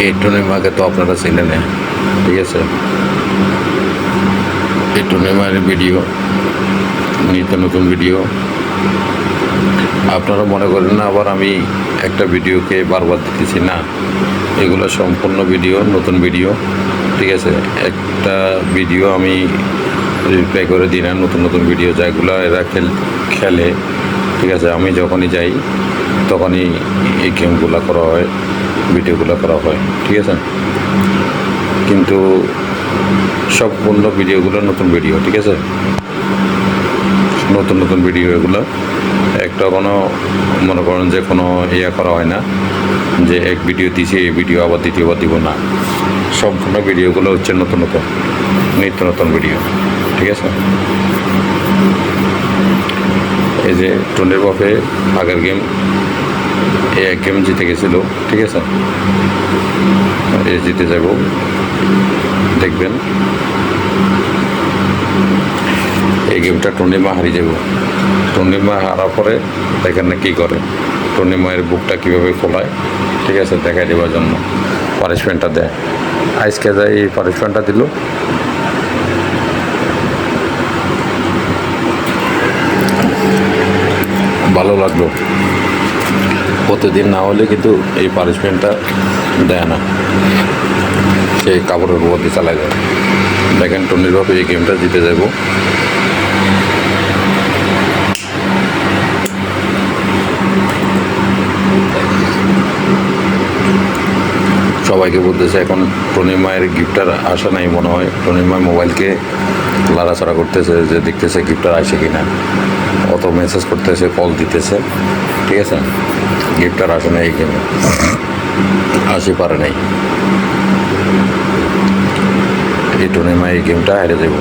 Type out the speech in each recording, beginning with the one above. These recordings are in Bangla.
এই টুনিমাকে তো আপনারা চিনেন, ঠিক আছে। এই টুনিমার ভিডিও, নিত্য নতুন ভিডিও। আপনারা মনে করেন না আবার আমি একটা ভিডিওকে বারবার দিতেছি, না, এগুলো সম্পূর্ণ ভিডিও, নতুন ভিডিও, ঠিক আছে। একটা ভিডিও আমি রিপ্লাই করে দিই না, নতুন নতুন ভিডিও যেগুলো এরা খেলে, ঠিক আছে। আমি যখনই যাই তখনই এই গেমগুলো করা হয়, ভিডিওগুলো করা হয়, ঠিক আছে। কিন্তু সম্পূর্ণ ভিডিওগুলো নতুন ভিডিও, ঠিক আছে। নতুন নতুন ভিডিও এগুলো, একটা কোনো মনে করেন যে কোনো ইয়ে করা হয় না যে এক ভিডিও দিছি এই ভিডিও আবার দ্বিতীয়বার দিব না। সম্পূর্ণ ভিডিওগুলো হচ্ছে নতুন নতুন, নিত্য নতুন ভিডিও, ঠিক আছে। এই যে টুনির বাপে আগের গেম, এই এক গেম জিতে গেছিলো, ঠিক আছে। এ জিতে যাব, দেখবেন। এই গেমটা টুনিমা হারিয়ে যাব। টুনিমা হারার পরে দেখেন না কী করে, টুনিমায়ের বুকটা কীভাবে খোলায়, ঠিক আছে, দেখাই দেওয়ার জন্য পানিশমেন্টটা দেয়। আজকে যায় এই পানিশমেন্টটা দিল। ভালো লাগলো। প্রতিদিন না হলে কিন্তু এই পানিশমেন্টটা দেয় না, সেই কাপড়ের উপর দিয়ে চালা যায়। দেখেন টুনির বাপে এই গেমটা জিতে যাব। সবাইকে বলতেছে এখন টুনিমায়ের গিফটার আসে নাই মনে হয়। টুনিমায় মোবাইলকে লাড়াচাড়া করতেছে যে দেখতেছে গিফটার আসে কি না, অত মেসেজ করতেছে, কল দিতেছে, ঠিক আছে। গিফটার আসে নাই এই গেমে, আসে পারে নাই। এই টুনিমা এই গেমটা হেরে যাব।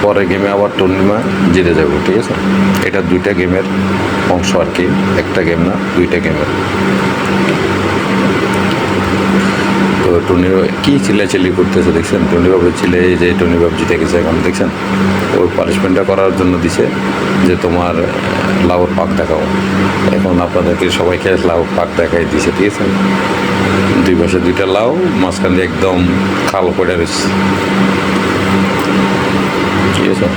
পরে গেমে আবার টুনিমা জিতে যাব, ঠিক আছে। এটা দুইটা গেমের অংশ আর কি, একটা গেম না, দুইটা গেমের। তো টুনি কি চিল্লাচিল্লি করতেছে দেখছেন, টুনি বাবু ছিলে যে টুনি বাবু জিতে গেছে এখন, দেখছেন। ওই পানিশমেন্টটা করার জন্য দিছে যে তোমার লাউর পাক দেখাও। এখন আপনাদেরকে সবাইকে লাউর পাক দেখাই দিছে, ঠিক আছে। দুই পাশে দুইটা লাউ, মাঝখান দিয়ে একদম খাল পড়ে রয়েছে, ঠিক আছে।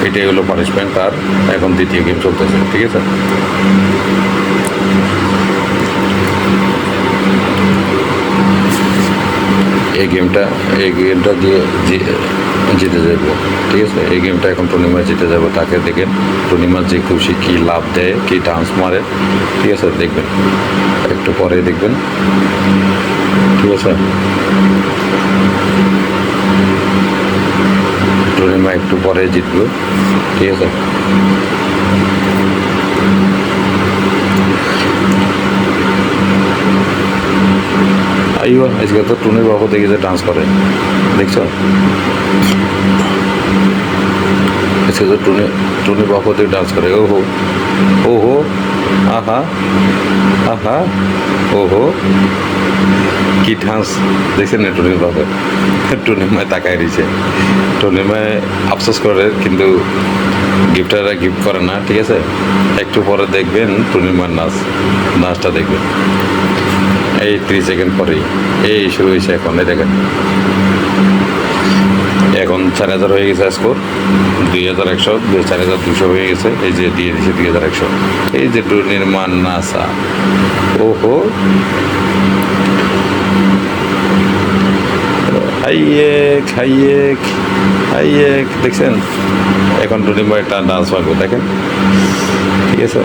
এটাই হলো পানিশমেন্ট। আর এখন দ্বিতীয় গেম চলতেছে, ঠিক আছে। এই গেমটা দিয়ে জিতে যাব, ঠিক আছে। এই গেমটা এখন টুনিমা জিতে যাব। তাকে দেখেন টুনিমা যে খুশি, কী লাভ দেয়, কী ডান্স মারে, ঠিক আছে, দেখবেন একটু পরে দেখবেন, ঠিক আছে। টুনিমা একটু পরে জিতবে, ঠিক আছে। আইও আজকে তো টুনির বাবু দেখি যে ডান্স করে, দেখছো। আজকে তো টুনির বাবু দেখে ডান্স করে। ওহো ওহো, আহা আহা, ওহো, কি ডান্স দেখছেন না টুনির বাবু। টুনিমায় তাকায় দিয়েছে। টুনিমায় আফসোস করে, কিন্তু গিফটাররা গিফট করে না, ঠিক আছে। একটু পরে দেখবেন টুনিমার নাচটা দেখবেন। এই 30 সেকেন্ড পরেই এই শুরু হয়েছে এখন। এই দেখেন এখন 4000 হয়ে গেছে স্কোর, 2100, 4200 হয়ে গেছে। এই যে দিয়ে দিচ্ছে 2100। এই যে টুনিমার নাচা, ওহো, হাইয়েক হাইয়েক হাইয়েক, দেখছেন। এখন টুনিমা একটা ডান্স মারবো, দেখেন, ঠিক আছে।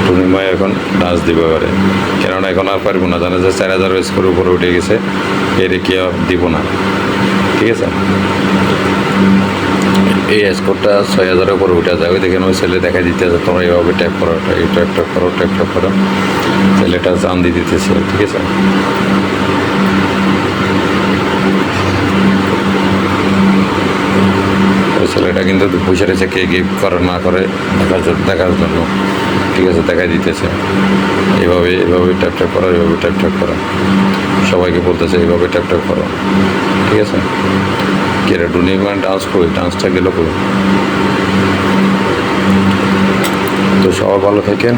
টুনিমা এখন ডান্স দিবে এবারে, কেননা এখন আর পারবো না, জানে যে 4000 স্কোর উপরে উঠে গেছে, এর কি আর দিব না, ঠিক আছে। এই স্কোরটা 6000-এর উপরে উঠে যাবে। দেখেন ওই ছেলে দেখা দিতেছে, তোমরা এইভাবে ট্যাপ করো, এই ট্যাপ করো, ট্যাপ করো, ছেলেটা জান দিয়ে দিতেছে, ঠিক আছে। ছেলেটা কিন্তু বসে রয়েছে কে গিফট করে না করে দেখার জন্য, ঠিক আছে, দেখাই দিতেছে। এভাবে ট্যাপ করো, এইভাবে ট্যাপ করো, সবাইকে বলতেছে এইভাবে ট্যাপ করো, ঠিক আছে। কে রে টুনিমান ডান্স করি, ডান্সটা গেল কই। তো সবাই ভালো থাকেন।